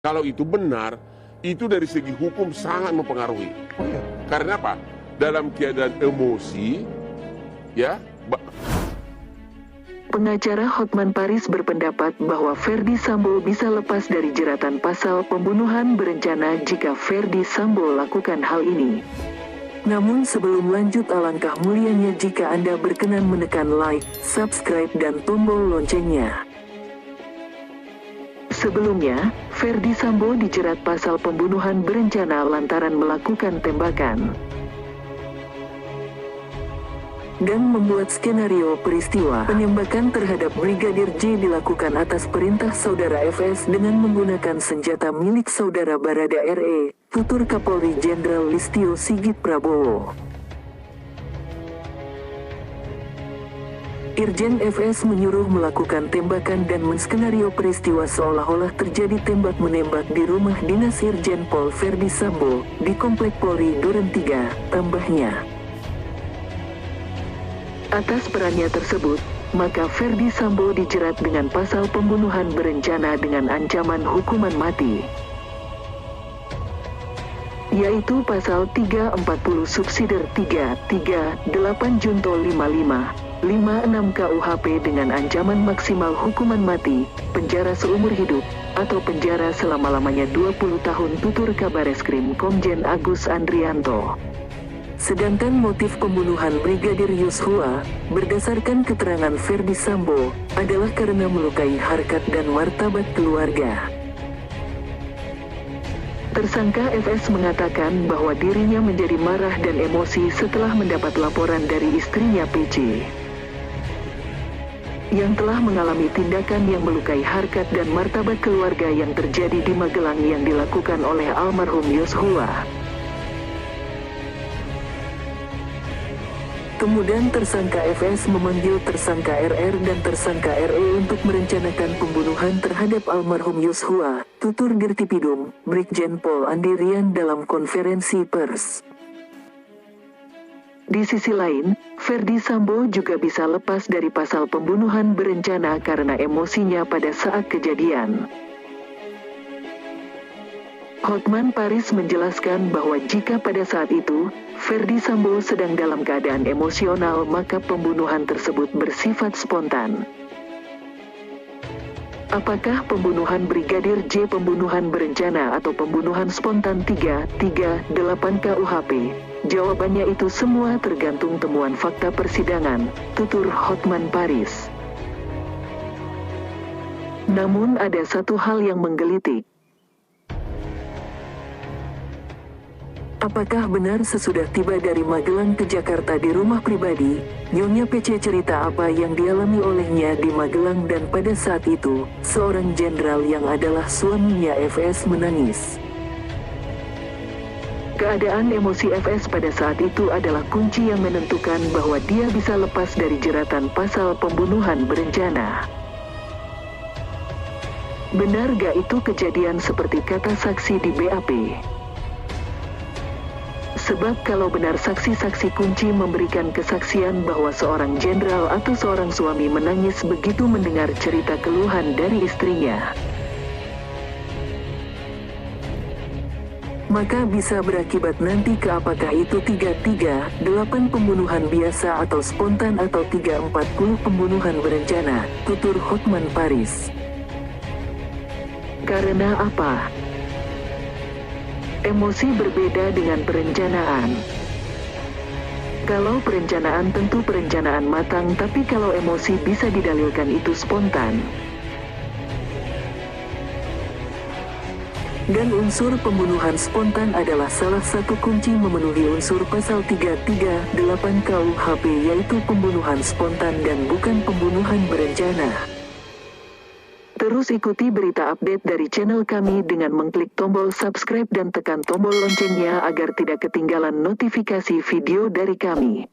Kalau itu benar, itu dari segi hukum sangat mempengaruhi. Oh iya. Karena apa? Dalam keadaan emosi, ya. Pengacara Hotman Paris berpendapat bahwa Ferdy Sambo bisa lepas dari jeratan pasal pembunuhan berencana jika Ferdy Sambo lakukan hal ini. Namun sebelum lanjut, alangkah mulianya jika Anda berkenan menekan like, subscribe dan tombol loncengnya. Sebelumnya, Ferdy Sambo dijerat pasal pembunuhan berencana lantaran melakukan tembakan dan membuat skenario peristiwa penembakan terhadap Brigadir J dilakukan atas perintah saudara FS dengan menggunakan senjata milik saudara Barada RE, tutur Kapolri Jenderal Listio Sigit Prabowo. Irjen FS menyuruh melakukan tembakan dan menskenario peristiwa seolah-olah terjadi tembak-menembak di rumah dinas Irjen Pol Ferdy Sambo di Komplek Polri Duren 3, tambahnya. Atas perannya tersebut, maka Ferdy Sambo dijerat dengan pasal pembunuhan berencana dengan ancaman hukuman mati, yaitu pasal 340 subsider 338 junto 55, 56 KUHP dengan ancaman maksimal hukuman mati, penjara seumur hidup, atau penjara selama-lamanya 20 tahun, tutur Kabareskrim Komjen Agus Andrianto. Sedangkan motif pembunuhan Brigadir Yosua, berdasarkan keterangan Ferdy Sambo, adalah karena melukai harkat dan martabat keluarga. Tersangka FS mengatakan bahwa dirinya menjadi marah dan emosi setelah mendapat laporan dari istrinya PC yang telah mengalami tindakan yang melukai harkat dan martabat keluarga yang terjadi di Magelang yang dilakukan oleh almarhum Yosua. Kemudian tersangka FS memanggil tersangka RR dan tersangka RE untuk merencanakan pembunuhan terhadap almarhum Yosua, tutur Dirtipidum, Brigjen Pol Andi Rian dalam konferensi pers. Di sisi lain, Ferdy Sambo juga bisa lepas dari pasal pembunuhan berencana karena emosinya pada saat kejadian. Hotman Paris menjelaskan bahwa jika pada saat itu, Ferdy Sambo sedang dalam keadaan emosional, maka pembunuhan tersebut bersifat spontan. Apakah pembunuhan Brigadir J pembunuhan berencana atau pembunuhan spontan 338 KUHP? Jawabannya itu semua tergantung temuan fakta persidangan, tutur Hotman Paris. Namun ada satu hal yang menggelitik. Apakah benar sesudah tiba dari Magelang ke Jakarta di rumah pribadi, Nyonya PC cerita apa yang dialami olehnya di Magelang dan pada saat itu, seorang jenderal yang adalah suaminya FS menangis. Keadaan emosi FS pada saat itu adalah kunci yang menentukan bahwa dia bisa lepas dari jeratan pasal pembunuhan berencana. Benar gak itu kejadian seperti kata saksi di BAP? Sebab kalau benar saksi-saksi kunci memberikan kesaksian bahwa seorang jenderal atau seorang suami menangis begitu mendengar cerita keluhan dari istrinya, maka bisa berakibat nanti ke apakah itu 338 pembunuhan biasa atau spontan atau 340 pembunuhan berencana, tutur Hotman Paris. Karena apa? Emosi berbeda dengan perencanaan. Kalau perencanaan tentu perencanaan matang, tapi kalau emosi bisa didalilkan itu spontan. Dan unsur pembunuhan spontan adalah salah satu kunci memenuhi unsur pasal 338 KUHP, yaitu pembunuhan spontan dan bukan pembunuhan berencana. Terus ikuti berita update dari channel kami dengan mengklik tombol subscribe dan tekan tombol loncengnya agar tidak ketinggalan notifikasi video dari kami.